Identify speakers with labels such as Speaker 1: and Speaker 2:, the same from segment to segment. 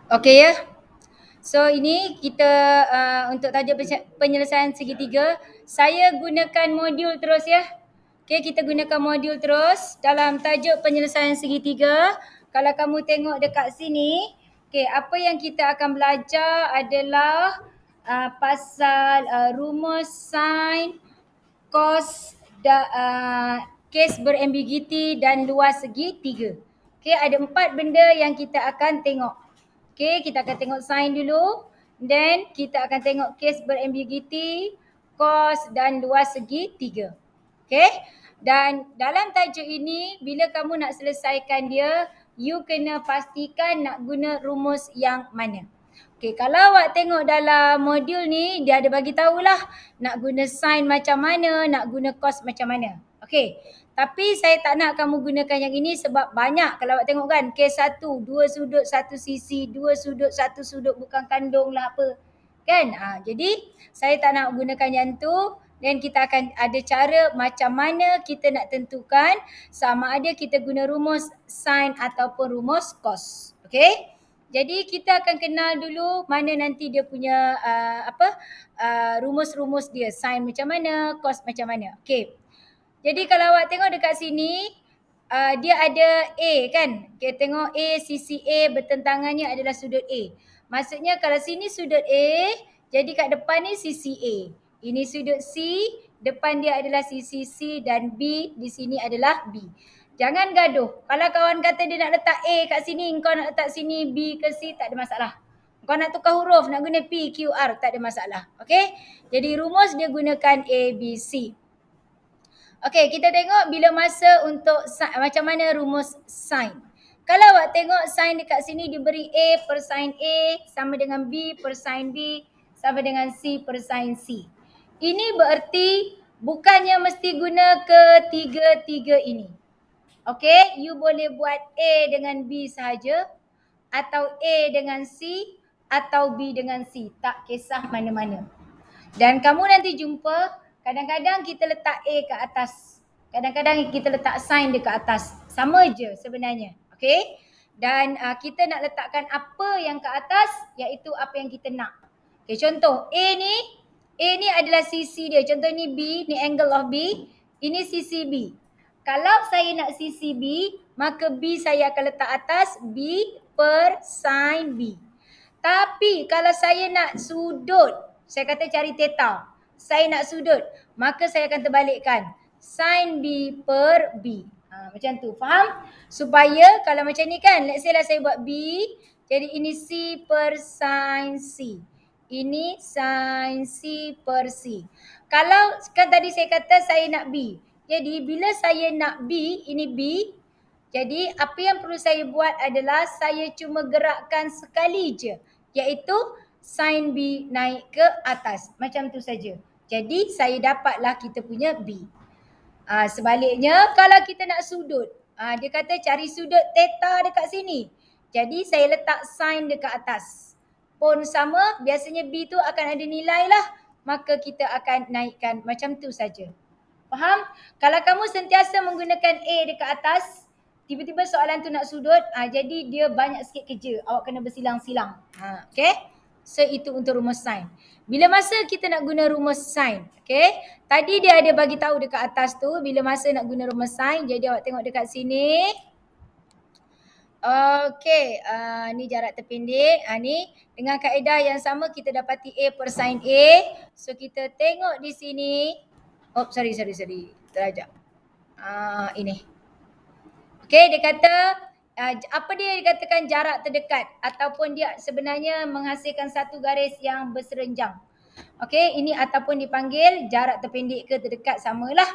Speaker 1: Okey ya. So ini kita untuk tajuk penyelesaian segitiga, saya gunakan modul terus ya. Okey, kita gunakan modul terus dalam tajuk penyelesaian segitiga. Kalau kamu tengok dekat sini, okey, apa yang kita akan belajar adalah pasal rumus sin, cos, kes berambiguiti dan luas segitiga. Okey, ada 4 benda yang kita akan tengok. Okey, kita akan tengok sin dulu. Then kita akan tengok kes berambiguiti, cos dan luas segitiga. Okey? Dan dalam tajuk ini, bila kamu nak selesaikan dia, you kena pastikan nak guna rumus yang mana. Okey, kalau awak tengok dalam modul ni, dia ada bagi tahulah nak guna sin macam mana, nak guna cos macam mana. Okey. Tapi saya tak nak kamu gunakan yang ini sebab banyak. Kalau awak tengok kan, kes 1, 2 sudut, 1 sisi, 2 sudut, 1 sudut bukan kandung lah apa. Kan? Jadi, saya tak nak gunakan yang tu. Dan kita akan ada cara macam mana kita nak tentukan sama ada kita guna rumus sin ataupun rumus cos. Okey? Jadi, kita akan kenal dulu mana nanti dia punya rumus-rumus dia. Sin macam mana, cos macam mana. Okey. Jadi kalau awak tengok dekat sini, dia ada A kan. Kita tengok A, sisi A bertentangannya adalah sudut A. Maksudnya kalau sini sudut A, jadi kat depan ni sisi A. Ini sudut C, depan dia adalah sisi C dan B, di sini adalah B. Jangan gaduh. Kalau kawan kata dia nak letak A kat sini, kau nak letak sini B ke C, tak ada masalah. Kau nak tukar huruf, nak guna P, Q, R, tak ada masalah. Okey? Jadi rumus dia gunakan A, B, C. Okey, kita tengok bila masa untuk macam mana rumus sin. Kalau awak tengok sin dekat sini diberi A per sin A sama dengan B per sin B sama dengan C per sin C. Ini bererti bukannya mesti guna ketiga-tiga ini. Okey, you boleh buat A dengan B sahaja atau A dengan C atau B dengan C. Tak kisah mana-mana. Dan kamu nanti jumpa kadang-kadang kita letak A ke atas. Kadang-kadang kita letak sin dekat atas. Sama je sebenarnya. Okey? Dan kita nak letakkan apa yang ke atas iaitu apa yang kita nak. Okey, contoh A ni adalah sisi dia. Contoh ni B, ni angle of B. Ini sisi B. Kalau saya nak sisi B, maka B saya akan letak atas B per sin B. Tapi kalau saya nak sudut, saya kata cari theta. Saya nak sudut, maka saya akan terbalikkan. Sin B per B. Macam tu, faham? Supaya kalau macam ni kan, let's say lah saya buat B, jadi ini C per sin C. Ini sin C per C. Kalau kan tadi saya kata saya nak B. Jadi bila saya nak B, ini B. Jadi apa yang perlu saya buat adalah saya cuma gerakkan sekali je. Iaitu sin B naik ke atas. Macam tu saja. Jadi saya dapatlah kita punya B. Sebaliknya kalau kita nak sudut. Dia kata cari sudut theta dekat sini. Jadi saya letak sin dekat atas. Pun sama, biasanya B tu akan ada nilai lah. Maka kita akan naikkan macam tu saja. Faham? Kalau kamu sentiasa menggunakan A dekat atas, tiba-tiba soalan tu nak sudut, jadi dia banyak sikit kerja. Awak kena bersilang-silang. Okay? So itu untuk rumus sin. Bila masa kita nak guna rumus sin, okay? Tadi dia ada bagi tahu dekat atas tu bila masa nak guna rumus sin. Jadi awak tengok dekat sini. Okay, ni jarak terpendek. Ni dengan kaedah yang sama kita dapati A per sin A. So kita tengok di sini. Oh, sorry. Terajak. Ini. Okay, dia kata apa dia dikatakan jarak terdekat ataupun dia sebenarnya menghasilkan satu garis yang berserenjang. Okay, ini ataupun dipanggil jarak terpendek ke terdekat samalah.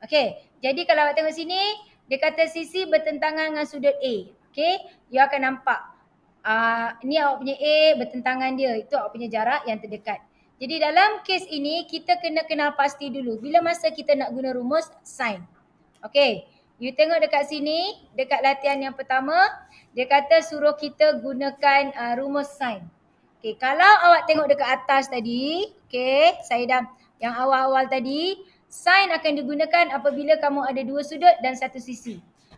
Speaker 1: Okay, jadi kalau awak tengok sini, dia kata sisi bertentangan dengan sudut A. Okay, you akan nampak. Ni awak punya A bertentangan dia. Itu awak punya jarak yang terdekat. Jadi dalam kes ini, kita kena kenal pasti dulu. Bila masa kita nak guna rumus sin. Okay, you tengok dekat sini, dekat latihan yang pertama, dia kata suruh kita gunakan rumus sin. Okay, kalau awak tengok dekat atas tadi, okay, saya dah yang awal-awal tadi, sin akan digunakan apabila kamu ada dua sudut dan satu sisi.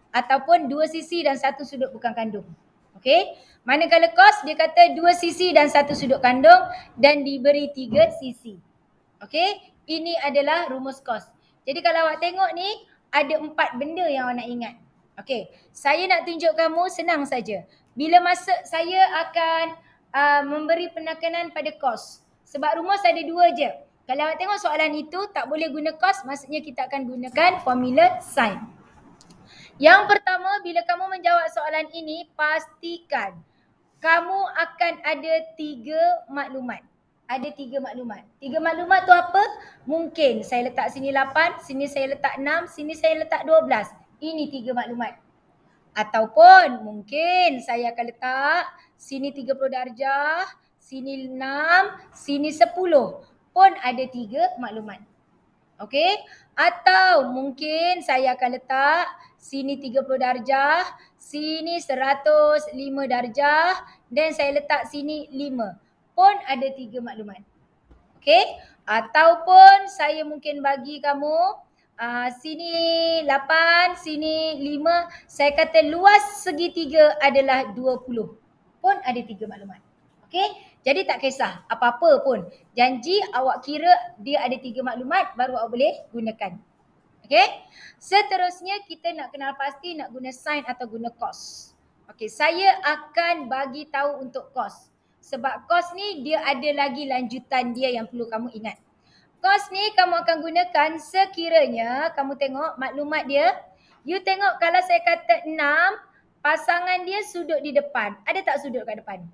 Speaker 1: ataupun 2 sisi dan 1 sudut bukan kandung. Okey. Manakala cos dia kata 2 sisi dan 1 sudut kandung dan diberi 3 sisi. Okey. Ini adalah rumus cos. Jadi kalau awak tengok ni ada 4 benda yang awak nak ingat. Okey. Saya nak tunjuk kamu senang saja. Bila masa saya akan memberi penekanan pada cos. Sebab rumus ada 2 je. Kalau awak tengok soalan itu tak boleh guna cos, maksudnya kita akan gunakan formula sin. Yang pertama, bila kamu menjawab soalan ini, pastikan kamu akan ada 3 maklumat. Ada 3 maklumat. 3 maklumat tu apa? Mungkin saya letak sini 8, sini saya letak 6, sini saya letak 12. Ini 3 maklumat. Ataupun mungkin saya akan letak sini 30 darjah, sini 6, sini 10. Pun ada 3 maklumat. Okey? Atau mungkin saya akan letak sini 30 darjah, sini 105 darjah dan saya letak sini 5. Pun ada 3 maklumat. Okey? Ataupun saya mungkin bagi kamu sini 8, sini 5. Saya kata luas segitiga adalah 20. Pun ada 3 maklumat. Okey? Jadi tak kisah apa-apa pun. Janji awak kira dia ada 3 maklumat baru awak boleh gunakan. Okey? Seterusnya kita nak kenal pasti nak guna sin atau guna cos. Okey, saya akan bagi tahu untuk cos. Sebab cos ni dia ada lagi lanjutan dia yang perlu kamu ingat. Cos ni kamu akan gunakan sekiranya kamu tengok maklumat dia. You tengok kalau saya kata 6, pasangan dia sudut di depan. Ada tak sudut kat depan?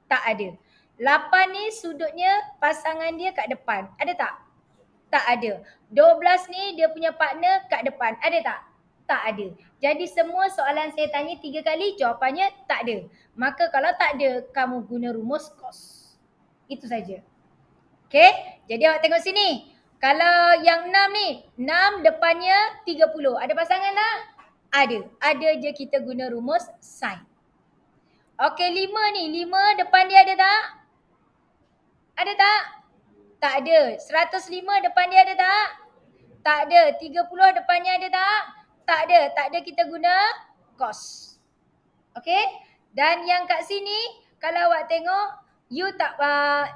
Speaker 1: Tak ada. 8 ni sudutnya pasangan dia kat depan. Ada tak? Tak ada. 12 ni dia punya partner kat depan. Ada tak? Tak ada. Jadi semua soalan saya tanya 3 kali, jawapannya tak ada. Maka kalau tak ada, kamu guna rumus cos. Itu saja. Okey? Jadi awak tengok sini. Kalau yang 6 ni, 6 depannya 30. Ada pasangan tak? Ada. Ada je kita guna rumus sin. Okey, 5 ni. 5 depan dia ada tak? Ada tak? Tak ada. 105 depan dia ada tak? Tak ada. 30 depannya ada tak? Tak ada. Tak ada, kita guna cos. Okey? Dan yang kat sini, kalau awak tengok, you tak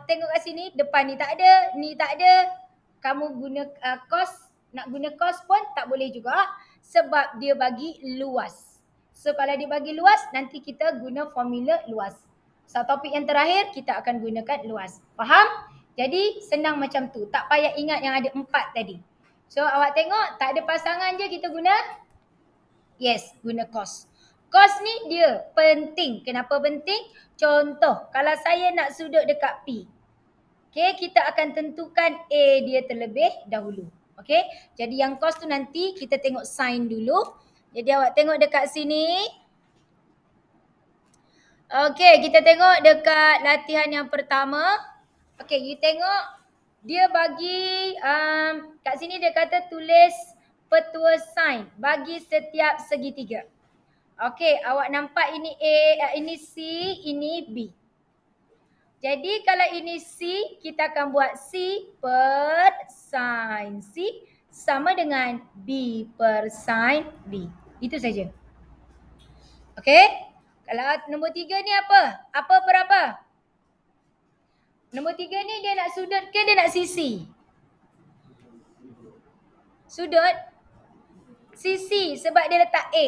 Speaker 1: tengok kat sini, depan ni tak ada, ni tak ada. Kamu guna cos, nak guna cos pun tak boleh juga sebab dia bagi luas. So kalau dia bagi luas, nanti kita guna formula luas. So topik yang terakhir, kita akan gunakan luas. Faham? Jadi senang macam tu. Tak payah ingat yang ada 4 tadi. So awak tengok, tak ada pasangan je kita guna. Yes, guna cos. Cos ni dia penting. Kenapa penting? Contoh, kalau saya nak sudut dekat P. Okay, kita akan tentukan A dia terlebih dahulu. Okay, jadi yang cos tu nanti kita tengok sin dulu. Jadi awak tengok dekat sini. Okay, kita tengok dekat latihan yang pertama. Okay, you tengok dia bagi kat sini dia kata tulis petua sin bagi setiap segitiga. Okey, awak nampak ini A, ini C, ini B. Jadi kalau ini C, kita akan buat C per sin C sama dengan B per sin B. Itu saja. Okey? Kalau nombor 3 ni apa? Apa per apa? Nombor 3 ni dia nak sudut ke dia nak sisi? Sudut? Sisi sebab dia letak A.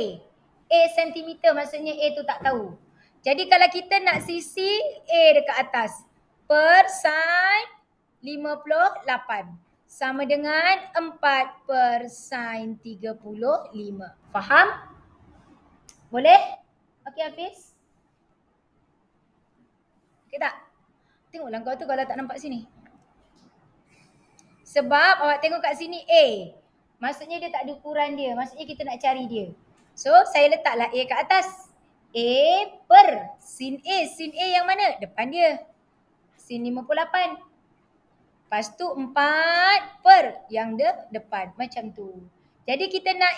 Speaker 1: A sentimeter maksudnya A tu tak tahu. Jadi kalau kita nak sisi A dekat atas. Per sin 58. Sama dengan 4 per sin 35. Faham? Boleh? Okey Hafiz? Okey tak? Tengoklah kau tu kalau tak nampak sini. Sebab awak tengok kat sini A. Maksudnya dia tak ada ukuran dia. Maksudnya kita nak cari dia. So, saya letaklah A kat atas. A per sin A. Sin A yang mana? Depan dia. Sin 58. Lepas tu 4 per yang depan. Macam tu. Jadi kita nak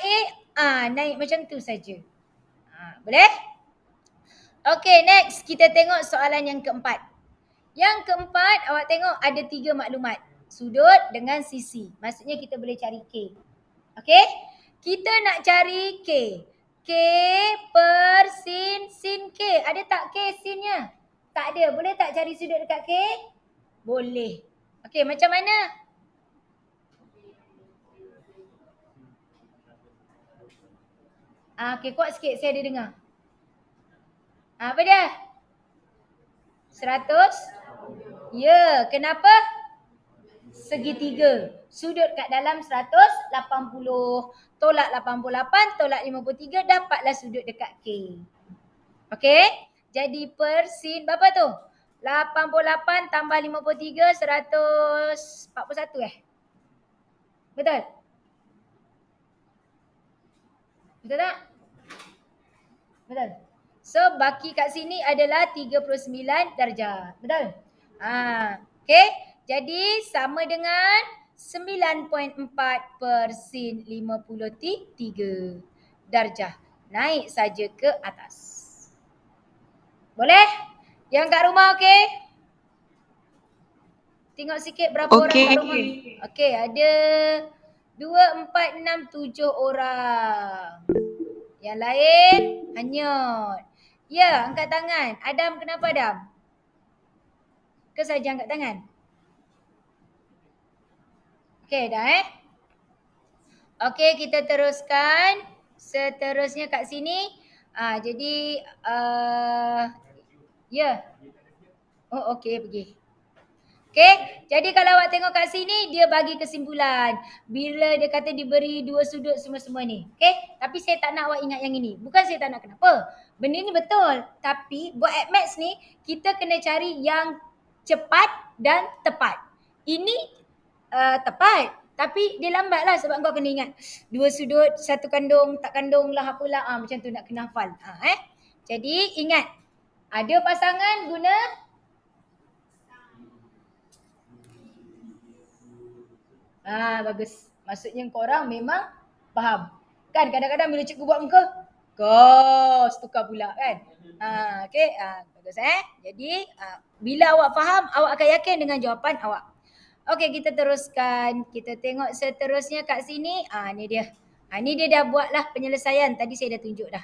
Speaker 1: A, naik macam tu saja. Boleh? Okay, next. Kita tengok soalan yang keempat. Yang keempat, awak tengok ada 3 maklumat. Sudut dengan sisi. Maksudnya kita boleh cari K. Okay? Kita nak cari K. K per sin K. Ada tak K sinnya? Tak ada. Boleh tak cari sudut dekat K? Boleh. Okey, macam mana? Okey, kuat sikit saya ada dengar. Apa dia? 100? Ya, kenapa? Segitiga. Sudut kat dalam 180. Tolak 88, tolak 53, dapatlah sudut dekat K. Okey? Jadi per sin berapa tu? 88 tambah 53, 141 Betul? Betul tak? Betul. So baki kat sini adalah 39 darjah. Betul? Okey. Jadi sama dengan 9.4 per sin 53 darjah. Naik saja ke atas. Boleh? Yang kat rumah okey? Tengok sikit berapa orang kat rumah. Okey, ada 2, 4, 6, 7 orang. Yang lain hanyut. Ya, angkat tangan. Adam, kenapa Adam? Ke saja angkat tangan? Okey dah Okey, kita teruskan. Seterusnya kat sini. Jadi ya. Oh okey, pergi. Okey, jadi kalau awak tengok kat sini, dia bagi kesimpulan. Bila dia kata diberi dua sudut semua-semua ni. Okey, tapi saya tak nak awak ingat yang ini. Bukan saya tak nak, kenapa? Benda ni betul. Tapi buat AddMath ni, kita kena cari yang cepat dan tepat. Ini tepat. Tapi dia lambat lah sebab kau kena ingat. Dua sudut, satu kandung, tak kandung lah apalah. Macam tu nak kena hafal. Jadi ingat, ada pasangan guna bagus. Maksudnya korang memang faham. Kan kadang-kadang bila cikgu buat muka, kos tukar pula kan. Okey, bagus Jadi bila awak faham, awak akan yakin dengan jawapan awak. Okey, kita teruskan. Kita tengok seterusnya kat sini. Ni dia. Ni dia dah buatlah penyelesaian. Tadi saya dah tunjuk dah.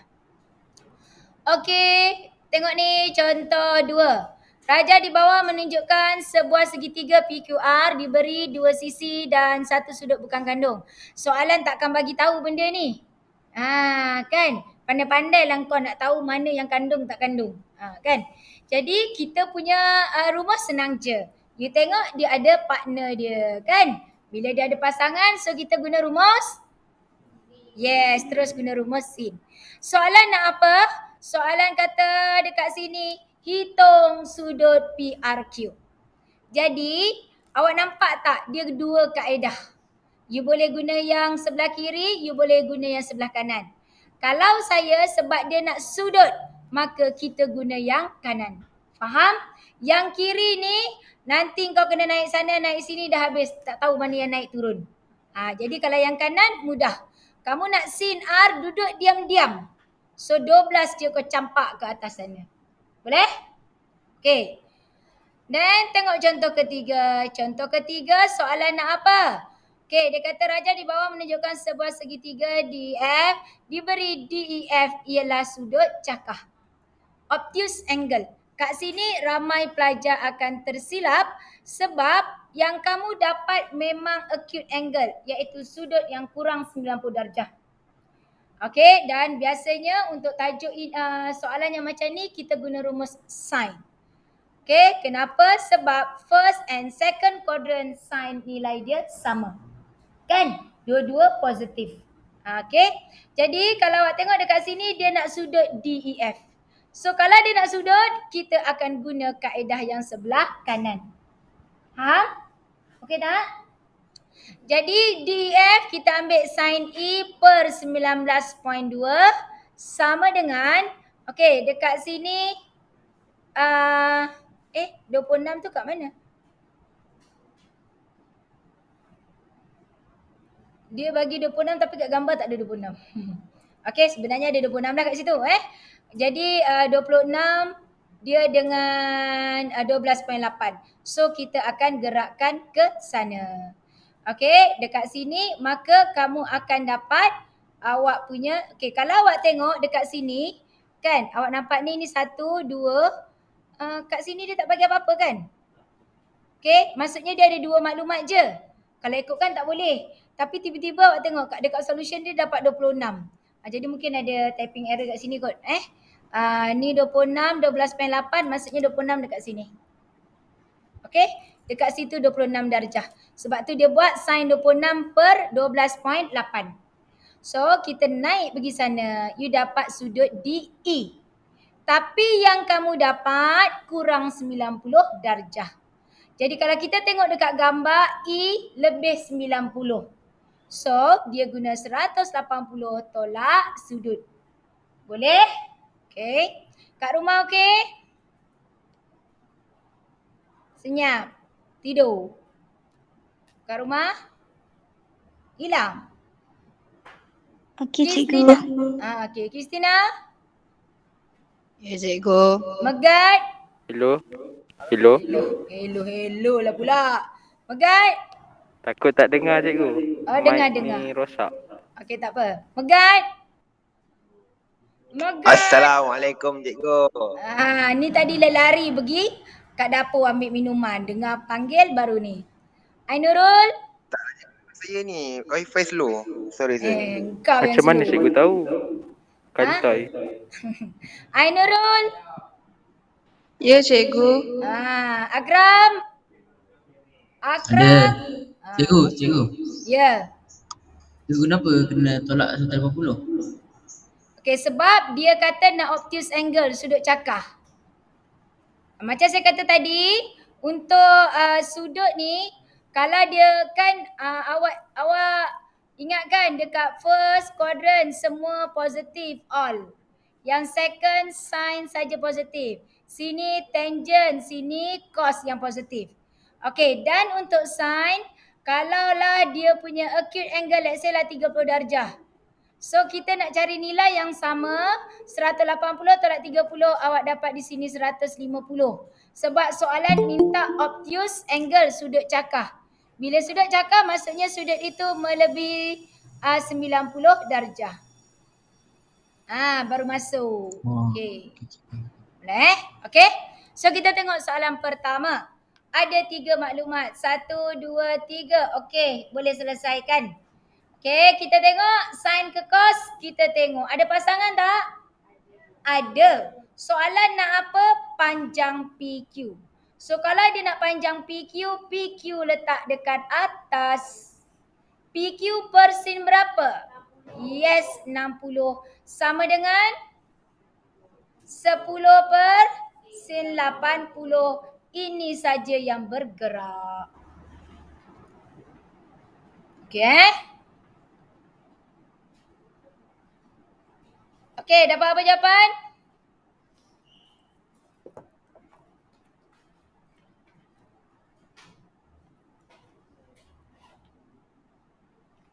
Speaker 1: Okey, tengok ni contoh 2. Raja di bawah menunjukkan sebuah segitiga PQR diberi dua sisi dan satu sudut bukan kandung. Soalan takkan bagi tahu benda ni. Kan? Pandai-pandai lah kau nak tahu mana yang kandung tak kandung. Kan? Jadi kita punya rumus senang je. You tengok dia ada partner dia, kan? Bila dia ada pasangan, so kita guna rumus? Yes, terus guna rumus sin. Soalan nak apa? Soalan kata dekat sini, hitung sudut PRQ. Jadi, awak nampak tak dia dua kaedah? You boleh guna yang sebelah kiri, you boleh guna yang sebelah kanan. Kalau saya sebab dia nak sudut, maka kita guna yang kanan. Faham? Yang kiri ni, nanti kau kena naik sana, naik sini dah habis. Tak tahu mana yang naik turun. Jadi kalau yang kanan, mudah. Kamu nak sin R, duduk diam-diam. So 12 je kau campak ke atas sana. Boleh? Okey. Dan tengok contoh ketiga. Contoh ketiga soalan nak apa? Okey, dia kata raja di bawah menunjukkan sebuah segitiga DEF. Diberi DEF ialah sudut cakah. Obtuse angle. Kat sini ramai pelajar akan tersilap sebab yang kamu dapat memang acute angle, iaitu sudut yang kurang 90 darjah. Okey, dan biasanya untuk tajuk soalan yang macam ni kita guna rumus sin. Okey, kenapa? Sebab first and second quadrant sin nilai dia sama. Kan? Dua-dua positif. Okey. Jadi kalau awak tengok dekat sini dia nak sudut DEF. So kalau dia nak sudut, kita akan guna kaedah yang sebelah kanan. Okey tak? Jadi DEF kita ambil sin E per 19.2 sama dengan, okey dekat sini 26 tu kat mana? Dia bagi 26 tapi kat gambar tak ada 26. Okey, sebenarnya ada 26 dah kat situ Jadi 26 dia dengan 12.8. So kita akan gerakkan ke sana. Okey, dekat sini maka kamu akan dapat awak punya, okay, kalau awak tengok dekat sini, kan, awak nampak ni 1, 2, kat sini dia tak bagi apa-apa kan? Okay, maksudnya dia ada 2 maklumat je. Kalau ikutkan tak boleh. Tapi tiba-tiba awak tengok dekat solution dia dapat 26. Jadi mungkin ada typing error kat sini kot. Ni 26, 12.8, maksudnya 26 dekat sini. Okay, dekat situ 26 darjah. Sebab tu dia buat sin 26 per 12.8. So, kita naik pergi sana. You dapat sudut DE. Tapi yang kamu dapat kurang 90 darjah. Jadi kalau kita tengok dekat gambar, E lebih 90. So, dia guna 180 tolak sudut. Boleh? Okay. Kat rumah okey? Senyap. Tidur. Kat rumah? Hilang.
Speaker 2: Okey, cikgu.
Speaker 1: Kristina. Okey. Kristina?
Speaker 3: Ya, cikgu.
Speaker 1: Megat?
Speaker 4: Hello.
Speaker 1: Hello lah pula. Megat?
Speaker 4: Takut tak dengar cikgu.
Speaker 1: Dengar.
Speaker 4: Ni rosak.
Speaker 1: Okey, tak apa. Megat?
Speaker 5: Assalamualaikum cikgu.
Speaker 1: Ni tadi lari pergi kat dapur ambil minuman. Dengar panggil baru ni. Ainurul?
Speaker 5: Saya ni wifi slow. Sorry.
Speaker 1: Kau yang
Speaker 4: Macam mana
Speaker 1: slow.
Speaker 4: cikgu tahu? Kantai.
Speaker 1: Ainurul?
Speaker 3: Ya, cikgu.
Speaker 1: Akram?
Speaker 6: Ada. Cikgu.
Speaker 1: Ya.
Speaker 6: Cikgu kenapa kena tolak 180?
Speaker 1: Okey, sebab dia kata nak obtuse angle sudut cakah. Macam saya kata tadi, untuk sudut ni, kalau dia kan awak ingatkan dekat first quadrant semua positif all. Yang second sin saja positif. Sini tangent, sini cos yang positif. Okey, dan untuk sin, kalaulah dia punya acute angle let's say lah 30 darjah. So kita nak cari nilai yang sama, 180 tolak 30 awak dapat di sini 150. Sebab soalan minta obtuse angle sudut cakah. Bila sudut cakah maksudnya sudut itu melebihi 90 darjah. Baru masuk. Okey. Boleh? Okey. So kita tengok soalan pertama. Ada 3 maklumat. 1, 2, 3. Okey, boleh selesaikan. Okey, kita tengok sin ke cos, kita tengok. Ada pasangan tak? Ada. Soalan nak apa? Panjang PQ. So kalau dia nak panjang PQ, PQ letak dekat atas. PQ per sin berapa? Yes, 60. Sama dengan 10 per sin 80. Ini saja yang bergerak. Okey. Okey, dapat apa jawapan?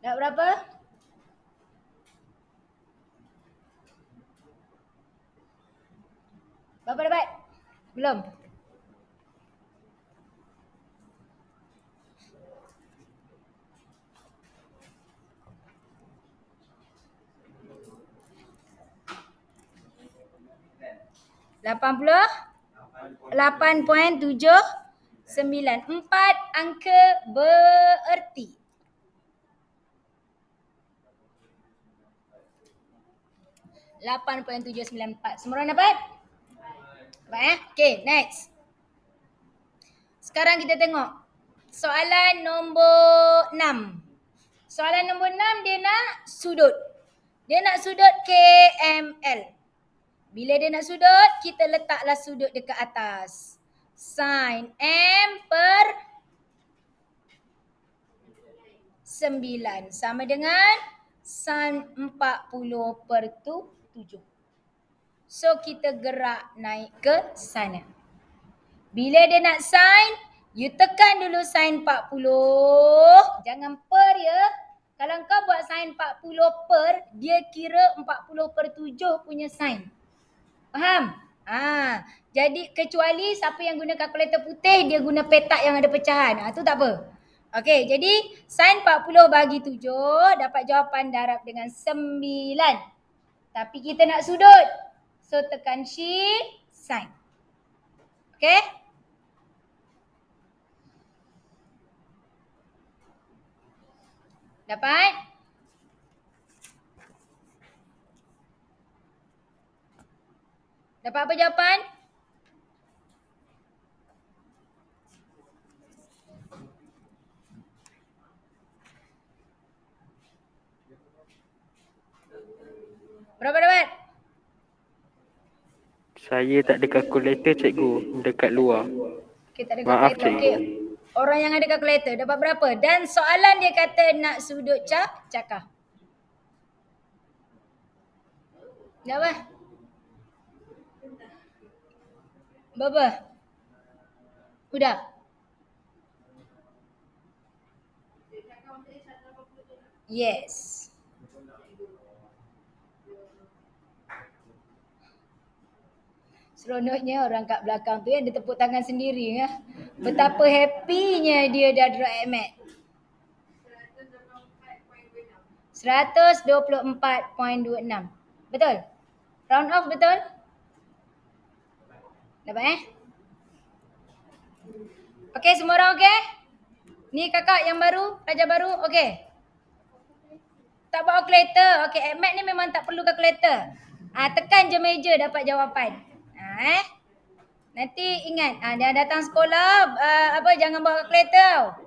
Speaker 1: Dapat berapa? Berapa dapat? Belum? $88.79. 4 angka bererti. $8.794. Semua orang dapat? Dapat Okey, next. Sekarang kita tengok soalan nombor 6. Soalan nombor 6 dia nak sudut. Dia nak sudut KML. Bila dia nak sudut, kita letaklah sudut dekat atas. Sin M per 9 sama dengan sin 40 per 7. So kita gerak naik ke sana. Bila dia nak sin, you tekan dulu sin 40. Jangan per ya. Kalau kau buat sin 40 per, dia kira 40 per 7 punya sin. Faham? Jadi kecuali siapa yang guna kalkulator putih, dia guna petak yang ada pecahan. Tu tak apa. Okey, jadi sin 40 bagi 7 dapat jawapan darab dengan 9. Tapi kita nak sudut. So tekan shift sin. Okey? Dapat? Dapat apa jawapan? Berapa dapat?
Speaker 4: Saya tak ada kalkulator cikgu. Dekat luar.
Speaker 1: Okey, tak ada
Speaker 4: Maaf,
Speaker 1: kalkulator. Okey. Orang yang ada kalkulator dapat berapa? Dan soalan dia kata nak sudut cakar. Berapa? Berapa? Udah? Yes. Seronoknya orang kat belakang tu dia tepuk tangan sendiri ya. Betapa happynya dia dah drop AMAT. 124.26. Betul? Round off betul? Dapat Okey, semua orang okey? Ni kakak yang baru, pelajar baru, okey? Tak bawa kalkulator. Okey, AMAT ni memang tak perlu kalkulator. Tekan je meja dapat jawapan. Nanti ingat, dah datang sekolah, jangan bawa kalkulator.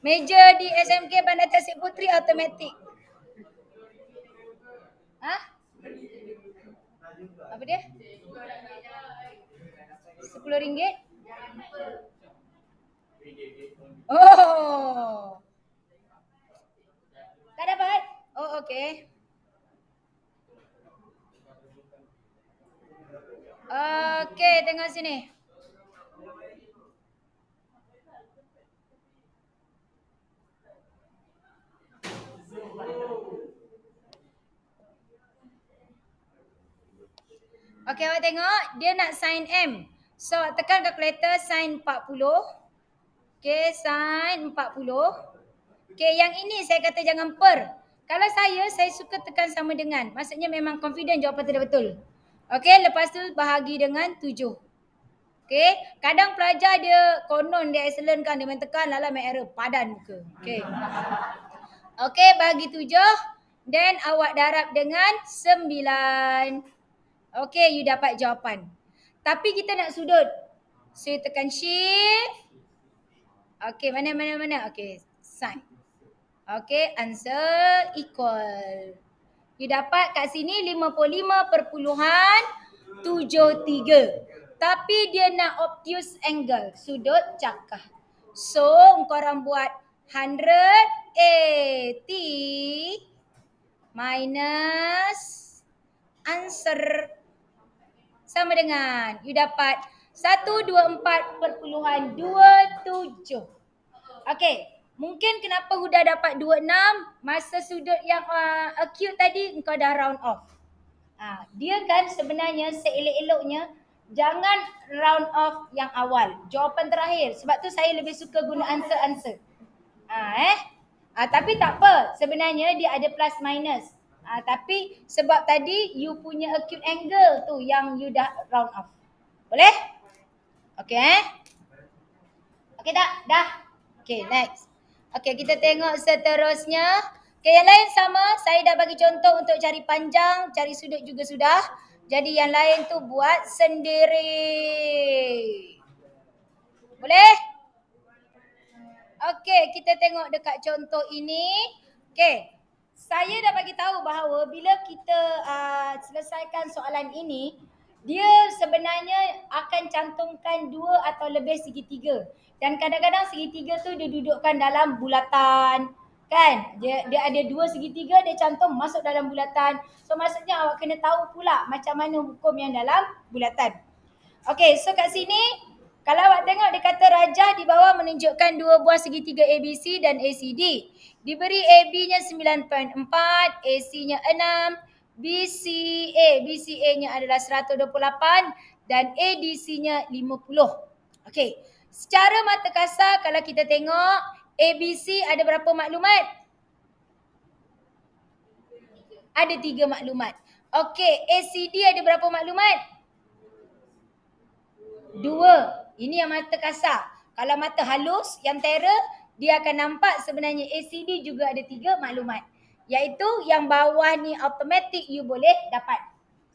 Speaker 1: Meja di SMK Bandar Tasik Puteri automatik. Apa dia? RM10? Oh. Tak dapat? Oh, okey. Okey, tengok sini. Okey, awak tengok. Dia nak sin M. So, tekan kalkulator sin 40. Okey, sin 40. Okey, yang ini saya kata jangan per. Kalau saya suka tekan sama dengan. Maksudnya memang confident jawapan tu dah betul. Okey, lepas tu bahagi dengan 7. Okey, kadang pelajar dia konon dia excellent kan, dia main tekan lala main error, padan muka. Okey. Okey, bahagi 7. Then awak darab dengan 9. Okey, you dapat jawapan. Tapi kita nak sudut. So, you tekan shift. Okey, mana. Okey, sin. Okey, answer equal. You dapat kat sini 55.73. Tapi dia nak obtuse angle, sudut cakar. So, korang buat 180 minus answer sama dengan you dapat 124.27. Okey, mungkin kenapa Huda dapat 26 masa sudut yang acute tadi engkau dah round off. Dia kan sebenarnya seelok-eloknya jangan round off yang awal, jawapan terakhir. Sebab tu saya lebih suka guna answer. Tapi tak apa, sebenarnya dia ada plus minus. Tapi sebab tadi you punya acute angle tu yang you dah round off. Boleh? Okey Okey tak? Dah? Okey, next. Okey, kita tengok seterusnya. Okey, yang lain sama. Saya dah bagi contoh untuk cari panjang, cari sudut juga sudah. Jadi yang lain tu buat sendiri. Boleh? Okey, kita tengok dekat contoh ini. Okey. Saya dah bagi tahu bahawa bila kita selesaikan soalan ini, dia sebenarnya akan cantumkan 2 atau lebih segitiga. Dan kadang-kadang segitiga tu dia dudukkan dalam bulatan. Kan? Dia ada 2 segitiga, dia cantum masuk dalam bulatan. So maksudnya awak kena tahu pula macam mana hukum yang dalam bulatan. Okey, so kat sini kalau awak tengok dia kata rajah di bawah menunjukkan 2 buah segitiga ABC dan ACD. Diberi AB-nya 9.4, AC-nya 6, BCA-nya adalah 128 dan ADC-nya 50. Okey. Secara mata kasar kalau kita tengok ABC ada berapa maklumat? Ada 3 maklumat. Okey, ACD ada berapa maklumat? 2. Ini yang mata kasar. Kalau mata halus, yang terror, dia akan nampak sebenarnya ACD juga ada 3 maklumat. Iaitu yang bawah ni automatic you boleh dapat.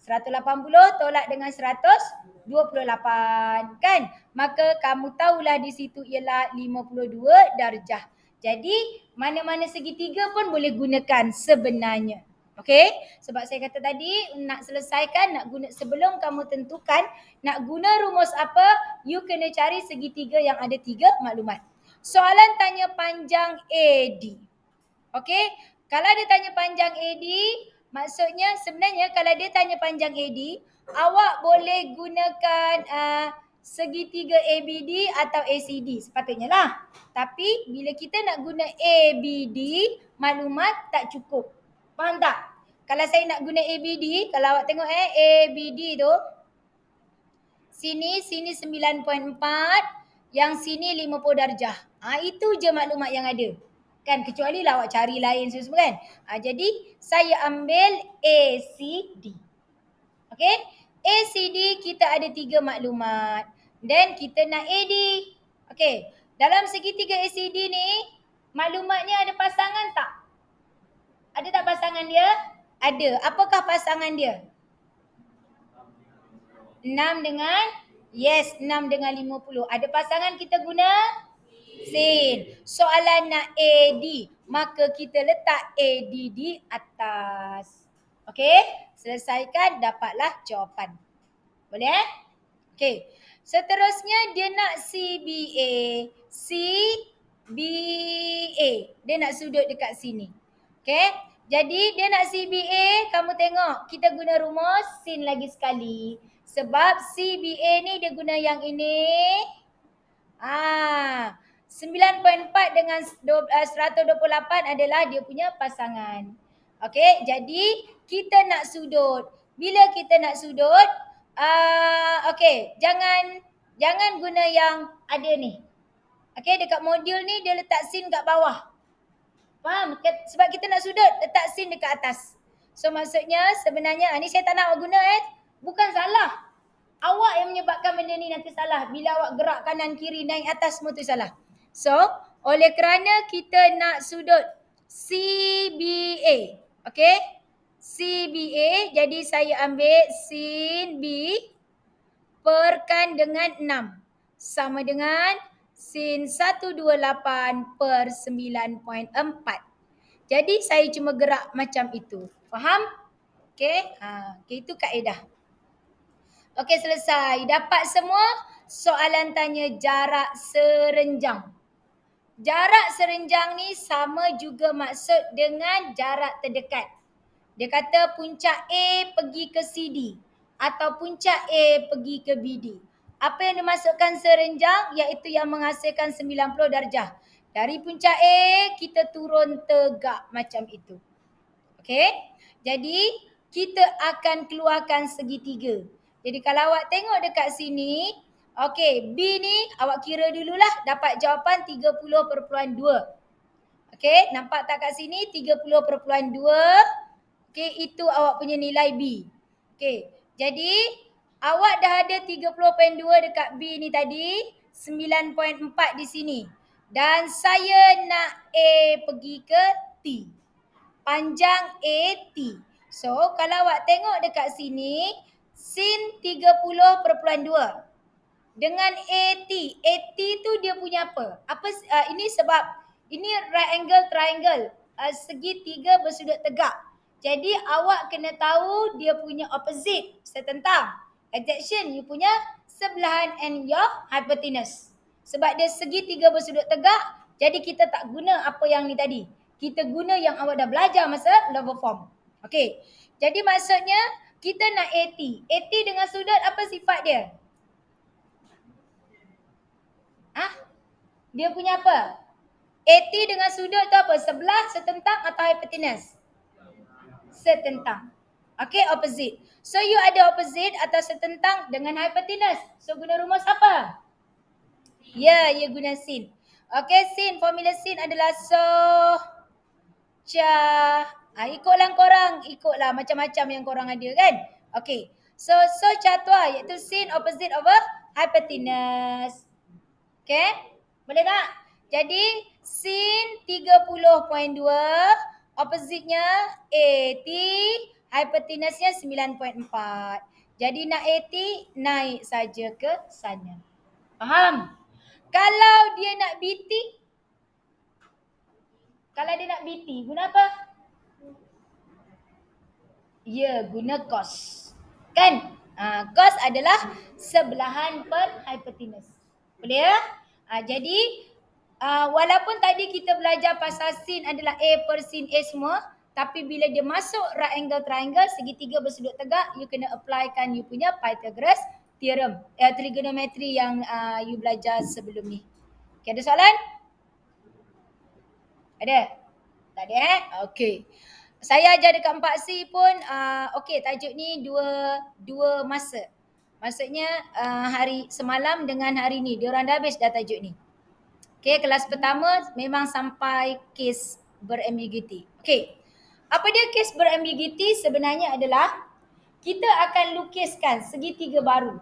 Speaker 1: 180 tolak dengan 128 kan? Maka kamu tahulah di situ ialah 52 darjah. Jadi mana-mana segitiga pun boleh gunakan sebenarnya. Okey? Sebab saya kata tadi nak selesaikan, nak guna sebelum kamu tentukan nak guna rumus apa, you kena cari segitiga yang ada 3 maklumat. Soalan tanya panjang AD. Okey? Kalau dia tanya panjang AD, maksudnya sebenarnya kalau dia tanya panjang AD, awak boleh gunakan segitiga ABD atau ACD sepatutnya lah. Tapi bila kita nak guna ABD, maklumat tak cukup. Faham tak? Kalau saya nak guna ABD, kalau awak tengok ABD tu, sini 9.4, yang sini 50 darjah. Itu je maklumat yang ada. Kan, kecuali lah awak cari lain semua kan. Jadi saya ambil ACD. Okey? ACD kita ada 3 maklumat. Then kita nak AD. Okey. Dalam segitiga ACD ni, maklumatnya ada pasangan tak? Ada tak pasangan dia? Ada. Apakah pasangan dia? 6 dengan? Yes, 6 dengan 50. Ada pasangan kita guna? Sin. Soalan nak AD. Maka kita letak AD di atas. Okey? Selesaikan, dapatlah jawapan. Boleh? Okey. Seterusnya dia nak CBA. CBA. Dia nak sudut dekat sini. Okey? Jadi dia nak CBA, kamu tengok. Kita guna rumus sin lagi sekali. Sebab CBA ni dia guna yang ini. 9.4 dengan 128 adalah dia punya pasangan. Okey, jadi kita nak sudut. Bila kita nak sudut, okey, jangan guna yang ada ni. Okey, dekat modul ni dia letak sin kat bawah. Faham? Sebab kita nak sudut, letak sin dekat atas. So maksudnya sebenarnya, ni saya tak nak awak guna bukan salah. Awak yang menyebabkan benda ni nanti salah. Bila awak gerak kanan kiri naik atas semua tu salah. So, oleh kerana kita nak sudut CBA. Okey? CBA, jadi saya ambil sin B perkan dengan 6. Sama dengan sin 128 per 9.4. Jadi saya cuma gerak macam itu. Faham? Okey? Okay, itu kaedah. Okey, selesai. Dapat semua? Soalan tanya jarak serenjang. Jarak serenjang ni sama juga maksud dengan jarak terdekat. Dia kata puncak A pergi ke CD atau puncak A pergi ke BD. Apa yang dimasukkan serenjang? Iaitu yang menghasilkan 90 darjah. Dari puncak A, kita turun tegak macam itu. Okey? Jadi, kita akan keluarkan segitiga. Jadi, kalau awak tengok dekat sini, okey, B ni awak kira dululah dapat jawapan 30.2. Okey, nampak tak kat sini 30.2. Okey, itu awak punya nilai B. Okey, jadi awak dah ada 30.2 dekat B ni tadi, 9.4 di sini. Dan saya nak A pergi ke T. Panjang AT. So, kalau awak tengok dekat sini, sin 30.2 dengan AT. AT tu dia punya apa? Ini sebab ini right angle triangle. Segitiga bersudut tegak. Jadi awak kena tahu dia punya opposite, setentang. Adjacent, you punya sebelahan and your hypotenuse. Sebab dia segitiga bersudut tegak, jadi kita tak guna apa yang ni tadi. Kita guna yang awak dah belajar masa lower form. Okey. Jadi maksudnya kita nak AT. AT dengan sudut apa sifat dia? Dia punya apa? AT dengan sudut tu apa? Sebelah, setentang atau hypotenuse? Setentang. Okey, opposite. So you ada opposite atau setentang dengan hypotenuse. So guna rumus apa? Ya, ia guna sin. Okey, sin, formula sin adalah so, ca. Ikutlah korang, ikutlah macam-macam yang korang ada kan. Okey. So ca tua iaitu sin opposite over hypotenuse. Okey? Boleh tak? Jadi sin 30.2 opposite-nya AT, hypotenuse-nya 9.4. Jadi nak AT naik saja ke sana. Faham? Kalau dia nak BT, guna apa? Ya, guna cos. Kan? Cos adalah sebelahan per hypotenuse. Boleh ya? Jadi, walaupun tadi kita belajar pasal sin adalah A per sin A semua, tapi bila dia masuk right angle triangle, segitiga bersudut tegak, you kena applykan you punya Pythagoras theorem. Trigonometry yang you belajar sebelum ni. Okay, ada soalan? Ada? Tak ada Okey. Saya ajar dekat 4C pun, okey, tajuk ni dua masa. Maksudnya hari semalam dengan hari ni. Diorang dah habis dah tajuk ni. Okey, kelas pertama memang sampai kes berambiguity. Okey. Apa dia kes berambiguity? Sebenarnya adalah kita akan lukiskan segitiga baru.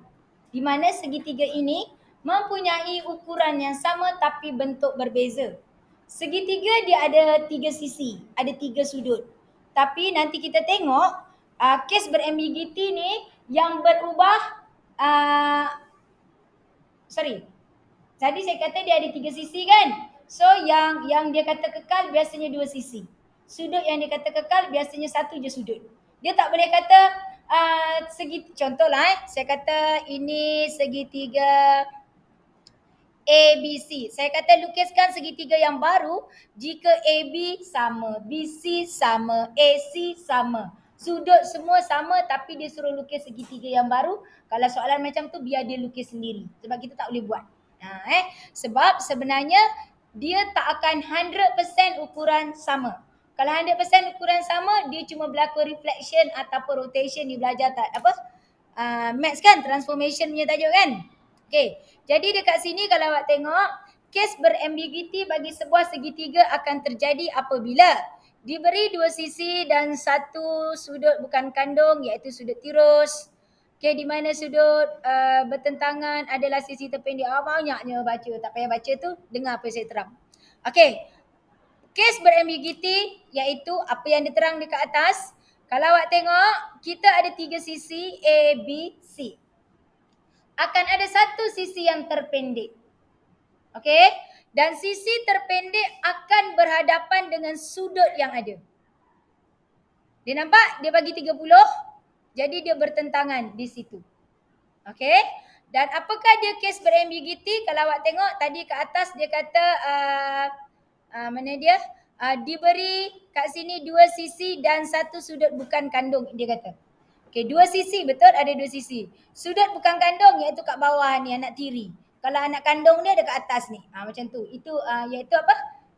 Speaker 1: Di mana segitiga ini mempunyai ukuran yang sama tapi bentuk berbeza. Segitiga dia ada 3 sisi, ada 3 sudut. Tapi nanti kita tengok kes berambiguity ni yang berubah tadi saya kata dia ada 3 sisi kan? So yang dia kata kekal biasanya 2 sisi. Sudut yang dia kata kekal biasanya 1 je sudut. Dia tak boleh kata contohlah saya kata ini segitiga ABC. Saya kata lukiskan segitiga yang baru jika AB sama, BC sama, AC sama. Sudut semua sama tapi dia suruh lukis segitiga yang baru. Kalau soalan macam tu biar dia lukis sendiri. Sebab kita tak boleh buat. Sebab sebenarnya dia tak akan 100% ukuran sama. Kalau 100% ukuran sama, dia cuma berlaku reflection ataupun rotation. Dia belajar tak maths kan, transformation punya tajuk kan. Okey, jadi dekat sini kalau awak tengok, kes berambiguity bagi sebuah segitiga akan terjadi apabila diberi 2 sisi dan 1 sudut bukan kandung iaitu sudut tirus. Okey, di mana sudut bertentangan adalah sisi terpendek. Banyaknya baca, tak payah baca tu, dengar apa saya terang. Okey, kes berambiguity iaitu apa yang diterang dekat atas. Kalau awak tengok, kita ada 3 sisi A, B, C. Akan ada 1 sisi yang terpendek. Okey? Dan sisi terpendek akan berhadapan dengan sudut yang ada. Dia nampak? Dia bagi 30. Jadi dia bertentangan di situ. Okey? Dan apakah dia kes berambiguity? Kalau awak tengok tadi ke atas dia kata mana dia? Diberi kat sini 2 sisi dan 1 sudut bukan kandung, dia kata. Okey, 2 sisi, betul ada 2 sisi. Sudut bukan kandung iaitu kat bawah ni, anak tiri. Kalau anak kandung dia ada kat atas ni. Macam tu. Itu iaitu apa?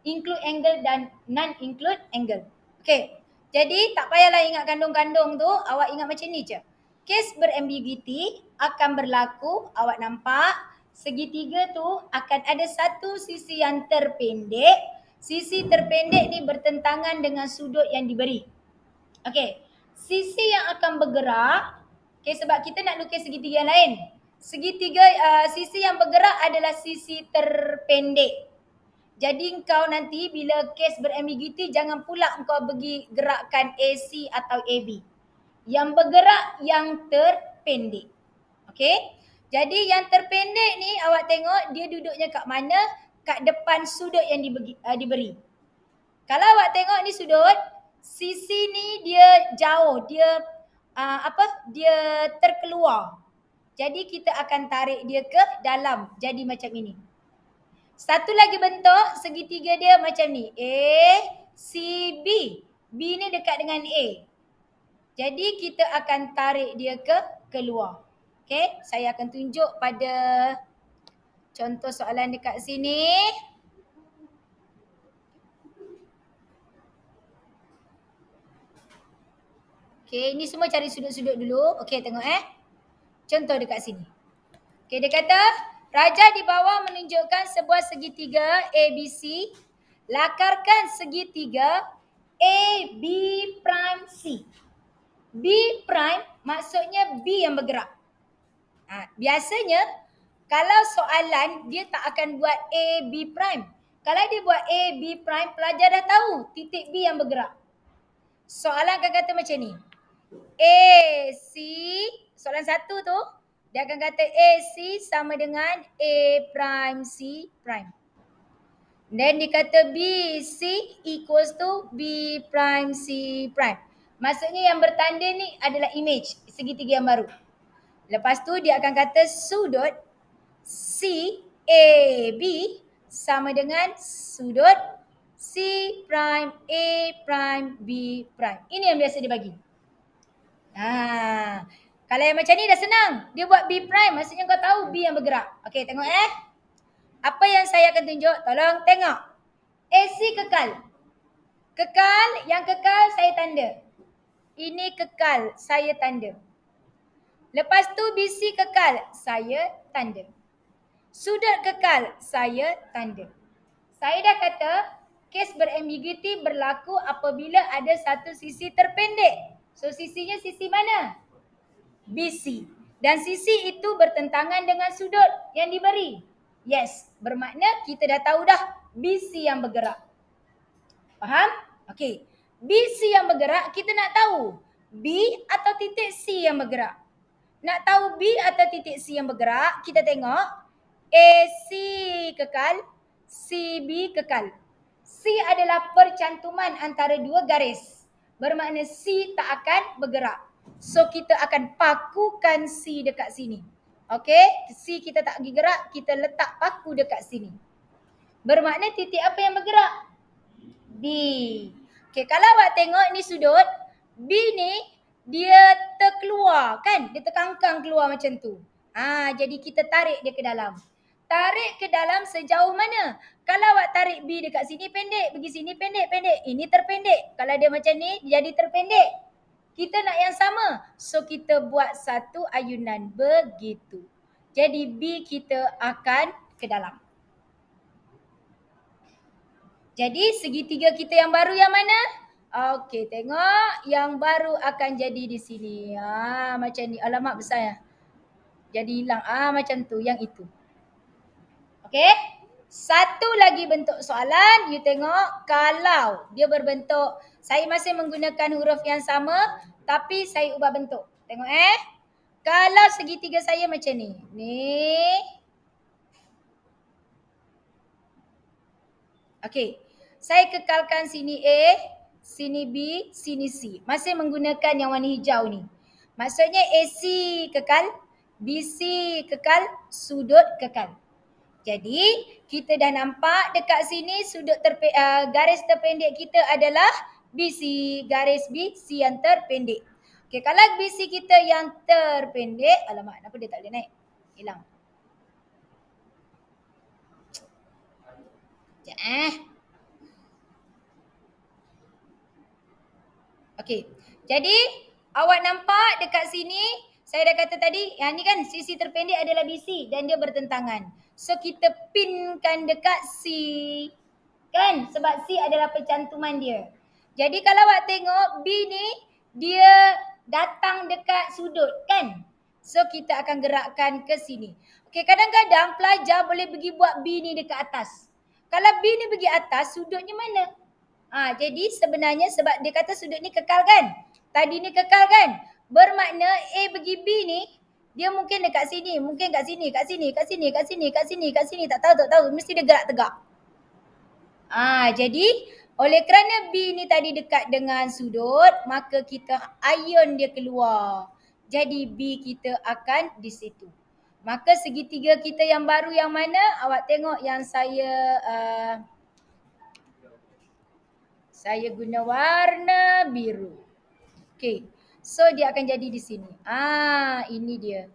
Speaker 1: Include angle dan non-include angle. Okey. Jadi tak payahlah ingat kandung-kandung tu, awak ingat macam ni je. Kes berambiguity akan berlaku, awak nampak, segitiga tu akan ada 1 sisi yang terpendek. Sisi terpendek ni bertentangan dengan sudut yang diberi. Okey. Sisi yang akan bergerak, sebab kita nak lukis segitiga yang lain. Sisi yang bergerak adalah sisi terpendek. Jadi engkau nanti bila kes berambiguity, jangan pula engkau pergi gerakkan AC atau AB. Yang bergerak yang terpendek. Okey? Jadi yang terpendek ni awak tengok dia duduknya kat mana? Kat depan sudut yang diberi. Kalau awak tengok ni sudut, sisi ni dia jauh, dia dia terkeluar. Jadi kita akan tarik dia ke dalam, jadi macam ini. Satu lagi bentuk segitiga dia macam ni, A, C, B. B ni dekat dengan A. Jadi kita akan tarik dia ke keluar. Okey, saya akan tunjuk pada contoh soalan dekat sini. Okey, ini semua cari sudut-sudut dulu. Okey, tengok Contoh dekat sini. Okey, dia kata Raja di bawah menunjukkan sebuah segitiga ABC. Lakarkan segitiga AB prime C. B prime maksudnya B yang bergerak. Biasanya kalau soalan dia tak akan buat A, B prime. Kalau dia buat A, B prime, pelajar dah tahu titik B yang bergerak. Soalan akan kata macam ni. A, C, soalan satu tu, dia akan kata A, C sama dengan A prime, C prime. Then dia kata B, C equals to B prime, C prime. Maksudnya yang bertanda ni adalah image, segitiga yang baru. Lepas tu dia akan kata sudut CAB sama dengan sudut C prime A prime B prime. Ini yang biasa dia bagi. Kalau yang macam ni dah senang. Dia buat B prime maksudnya kau tahu B yang bergerak. Okey, tengok Apa yang saya akan tunjuk? Tolong tengok. AC kekal. Kekal, yang kekal saya tanda. Ini kekal, saya tanda. Lepas tu BC kekal, saya tanda. Sudut kekal, saya tanda. Saya dah kata, kes berambiguity berlaku apabila ada satu sisi terpendek. So sisinya sisi mana? BC. Dan sisi itu bertentangan dengan sudut yang diberi. Yes, bermakna kita dah tahu dah BC yang bergerak. Faham? Okey. BC yang bergerak, kita nak tahu B atau titik C yang bergerak. Nak tahu B atau titik C yang bergerak, kita tengok AC kekal, CB kekal. C adalah percantuman antara dua garis. Bermakna C tak akan bergerak. So kita akan pakukan C dekat sini. Okey, C kita tak pergi gerak, kita letak paku dekat sini. Bermakna titik apa yang bergerak? B. Okey, kalau awak tengok ni sudut, B ni dia terkeluar kan? Dia terkangkang keluar macam tu. Jadi kita tarik dia ke dalam. Tarik ke dalam sejauh mana? Kalau awak tarik B dekat sini pendek, pergi sini pendek. Ini terpendek. Kalau dia macam ni, jadi terpendek. Kita nak yang sama. So kita buat satu ayunan begitu. Jadi B kita akan ke dalam. Jadi segitiga kita yang baru yang mana? Okey, tengok yang baru akan jadi di sini. Macam ni. Alamak besar ya. Jadi hilang. Macam tu, yang itu. Okey. Satu lagi bentuk soalan, you tengok kalau dia berbentuk, saya masih menggunakan huruf yang sama tapi saya ubah bentuk. Tengok kalau segitiga saya macam ni. Ni. Okey. Saya kekalkan sini A, sini B, sini C. Masih menggunakan yang warna hijau ni. Maksudnya AC kekal, BC kekal, sudut kekal. Jadi, kita dah nampak dekat sini sudut garis terpendek kita adalah BC, garis BC yang terpendek. Okey, kalau BC kita yang terpendek, alamak, kenapa dia tak boleh naik? Hilang. Sekejap Okey, jadi awak nampak dekat sini, saya dah kata tadi, yang ni kan sisi terpendek adalah BC dan dia bertentangan. So kita pinkan dekat C, kan? Sebab C adalah pencantuman dia. Jadi kalau awak tengok B ni, dia datang dekat sudut, kan? So kita akan gerakkan ke sini. Okey, kadang-kadang pelajar boleh pergi buat B ni dekat atas. Kalau B ni pergi atas, sudutnya mana? Jadi sebenarnya sebab dia kata sudut ni kekal kan? Tadi ni kekal kan? Bermakna A pergi B ni, dia mungkin dekat sini, mungkin kat sini, kat sini, kat sini, kat sini, kat sini, kat sini, tak tahu. Mesti dia gerak tegak. Jadi oleh kerana B ni tadi dekat dengan sudut, maka kita ayun dia keluar. Jadi B kita akan di situ. Maka segitiga kita yang baru yang mana? Awak tengok yang saya guna warna biru. Okey. So dia akan jadi di sini. Ini dia.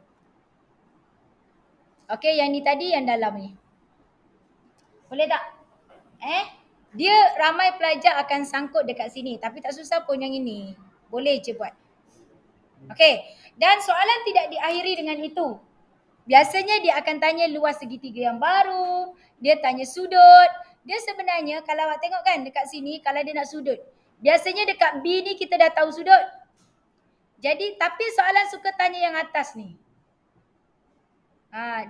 Speaker 1: Okey, yang ni tadi yang dalam ni. Boleh tak? Dia ramai pelajar akan sangkut dekat sini. Tapi tak susah pun yang ini. Boleh je buat. Okey. Dan soalan tidak diakhiri dengan itu. Biasanya dia akan tanya luas segitiga yang baru, dia tanya sudut. Dia sebenarnya kalau awak tengok kan dekat sini kalau dia nak sudut. Biasanya dekat B ni kita dah tahu sudut. Jadi tapi soalan suka tanya yang atas ni.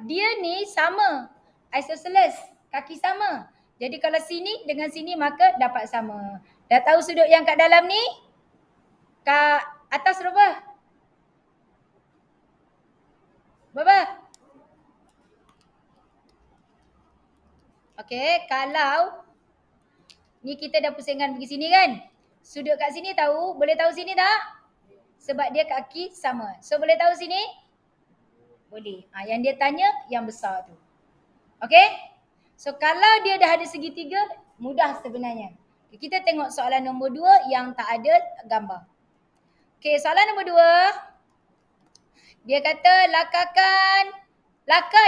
Speaker 1: Dia ni sama. Isosceles, kaki sama. Jadi kalau sini dengan sini maka dapat sama. Dah tahu sudut yang kat dalam ni? Kat atas berapa? Berapa? Okey, kalau ni kita dah pusingkan pergi sini kan? Sudut kat sini tahu? Boleh tahu sini tak? Sebab dia kaki sama. So boleh tahu sini? Boleh. Yang dia tanya yang besar tu. Okey? So kalau dia dah ada segitiga, mudah sebenarnya. Kita tengok soalan nombor 2 yang tak ada gambar. Okey, soalan nombor 2. Dia kata lakar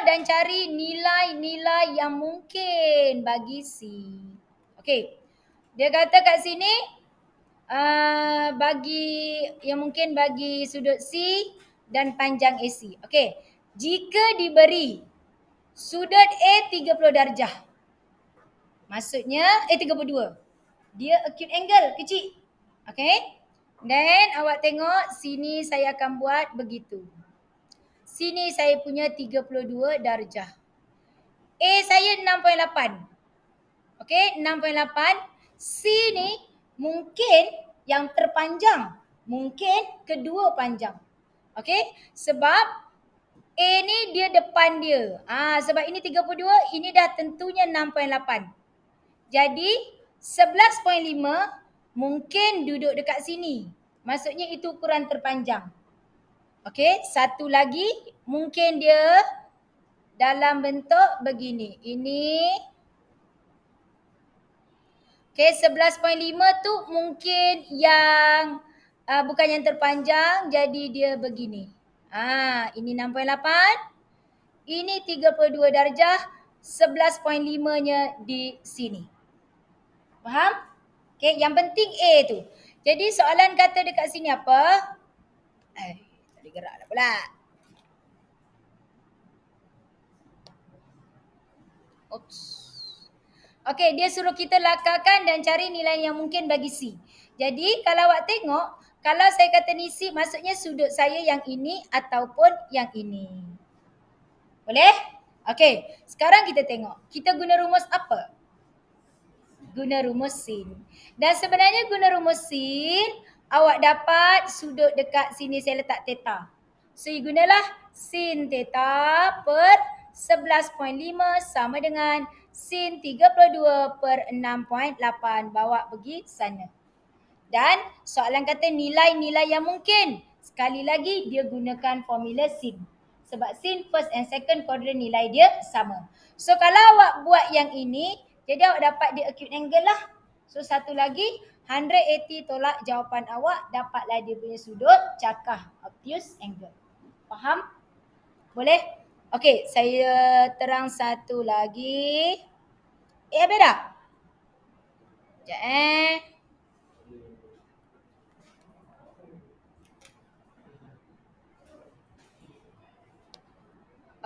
Speaker 1: dan cari nilai-nilai yang mungkin bagi C. Okey. Dia kata kat sini bagi yang mungkin bagi sudut C dan panjang AC. Okey. Jika diberi sudut A 30 darjah. Maksudnya 32. Dia acute angle kecil. Okey. Dan awak tengok sini saya akan buat begitu. Sini saya punya 32 darjah. A saya 6.8. Okey, 6.8. C ni mungkin yang terpanjang. Mungkin kedua panjang. Okey, sebab A ni dia depan dia. Sebab ini 32, ini dah tentunya 6.8. Jadi 11.5 mungkin duduk dekat sini. Maksudnya itu ukuran terpanjang. Okey, satu lagi mungkin dia dalam bentuk begini. Ini okey, 11.5 tu mungkin yang bukan yang terpanjang, jadi dia begini. Ini 6.8. Ini 32 darjah, 11.5-nya di sini. Faham? Okey, yang penting A tu. Jadi soalan kata dekat sini apa? Tak gerak dah pula. Oops. Okey, dia suruh kita lakarkan dan cari nilai yang mungkin bagi C. Jadi kalau awak tengok, kalau saya kata ni C, maksudnya sudut saya yang ini ataupun yang ini. Boleh? Okey, sekarang kita tengok. Kita guna rumus apa? Guna rumus sin. Dan sebenarnya guna rumus sin, awak dapat sudut dekat sini saya letak theta. So, gunalah sin theta per 11.5 sama dengan sin 32 per 6.8. Bawa pergi sana. Dan soalan kata nilai-nilai yang mungkin. Sekali lagi dia gunakan formula sin. Sebab sin first and second quadrant nilai dia sama. So kalau awak buat yang ini, jadi awak dapat dia acute angle lah. So satu lagi 180 tolak jawapan awak, dapatlah dia punya sudut cakah obtuse angle. Faham? Boleh? Okey, saya terang satu lagi. Habis dah? Sekejap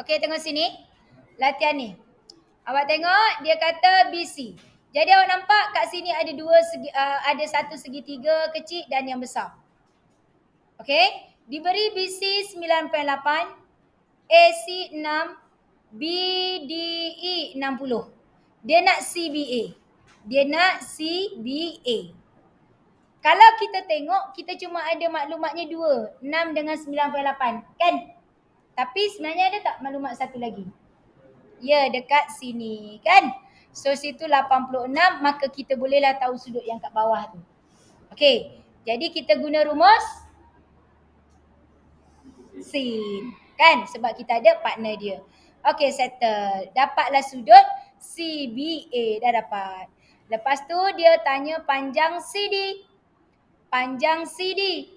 Speaker 1: Okey, tengok sini. Latihan ni. Awak tengok dia kata BC. Jadi awak nampak kat sini ada ada satu segitiga kecil dan yang besar. Okey, diberi BC 9.8, AC 6, BDE 60. Dia nak CBA. Kalau kita tengok, kita cuma ada maklumatnya 2, 6 dengan 9.8, kan? Tapi sebenarnya ada tak maklumat satu lagi? Ya, dekat sini, kan? So, situ 86, maka kita bolehlah tahu sudut yang kat bawah tu. Okey, jadi kita guna rumus sin, kan? Sebab kita ada partner dia. Okey, settle. Dapatlah sudut CBA, dah dapat. Lepas tu dia tanya panjang CD. Panjang CD.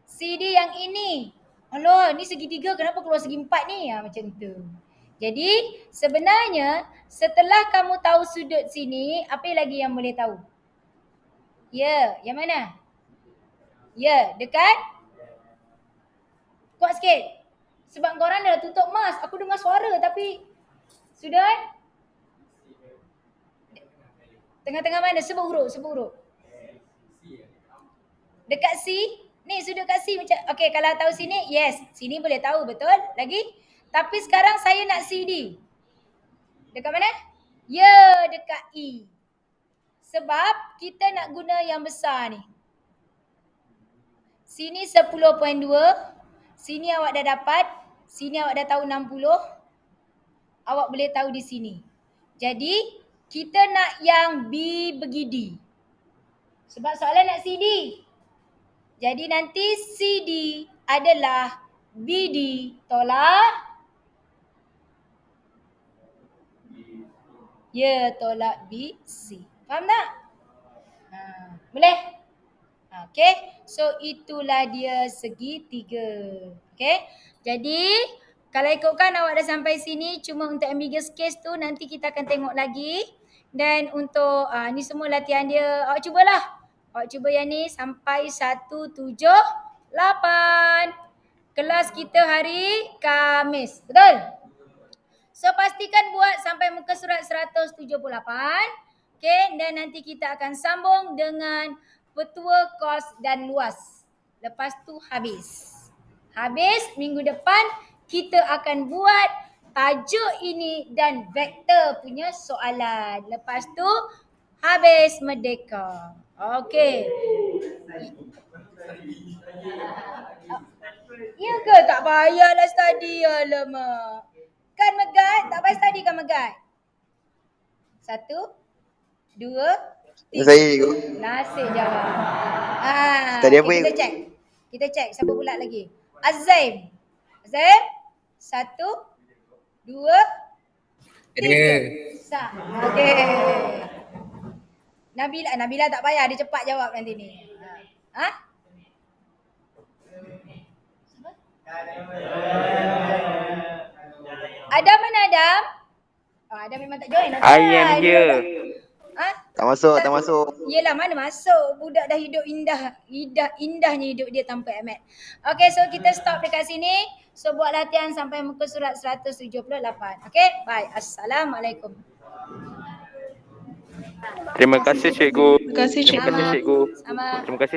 Speaker 1: CD yang ini. Alah, ni segitiga, kenapa keluar segi 4 ni? Macam tu. Jadi, sebenarnya setelah kamu tahu sudut sini, apa lagi yang boleh tahu? Ya, yang mana? Ya, dekat? Kuat sikit. Sebab korang dah tutup mask. Aku dengar suara tapi sudah. Tengah-tengah mana? Sebut huruf. Dekat C. Ni sudut kat C macam. Okey, kalau tahu sini, yes. Sini boleh tahu, betul? Lagi? Tapi sekarang saya nak CD. Dekat mana? Ya, dekat E. Sebab kita nak guna yang besar ni. Sini 10.2. Sini awak dah dapat. Sini awak dah tahu 60. Awak boleh tahu di sini. Jadi, kita nak yang B bagi D. Sebab soalan nak CD. Jadi nanti CD adalah BD tolak. Ya, tolak BC. Faham tak? Boleh? Okey. So, itulah dia segitiga. Okey. Jadi, kalau ikutkan awak dah sampai sini, cuma untuk ambiguous case tu nanti kita akan tengok lagi. Dan untuk, ni semua latihan dia. Awak cubalah. Awak cuba yang ni sampai 178. Kelas kita hari Khamis. Betul? So, pastikan buat sampai muka surat 178. Okay, dan nanti kita akan sambung dengan petua, kos dan luas. Lepas tu habis. Habis, minggu depan kita akan buat tajuk ini dan vektor punya soalan. Lepas tu, habis merdeka. Okey. Ya ke? Tak payahlah study. Alamak. Kan Megat? Tak payah study kan Megat? 1, 2, 3.
Speaker 5: Saya cikgu.
Speaker 1: Nasib jawab.
Speaker 5: Study apa,
Speaker 1: Okay,
Speaker 5: cikgu?
Speaker 1: kita check. Siapa pula lagi? Azaim. 1, 2, 3. Okey. Nabila tak payah, dia cepat jawab nanti ni. Adam mana Adam? Adam memang tak join.
Speaker 4: I am here.
Speaker 5: Tak masuk.
Speaker 1: Yelah, mana masuk. Budak dah hidup indahnya hidup dia tanpa Ahmad. Okay, so kita stop dekat sini. So, buat latihan sampai muka surat 178. Okay, bye. Assalamualaikum.
Speaker 4: Terima kasih cikgu.
Speaker 3: Terima kasih, cikgu.
Speaker 1: Sama.
Speaker 4: Terima kasih.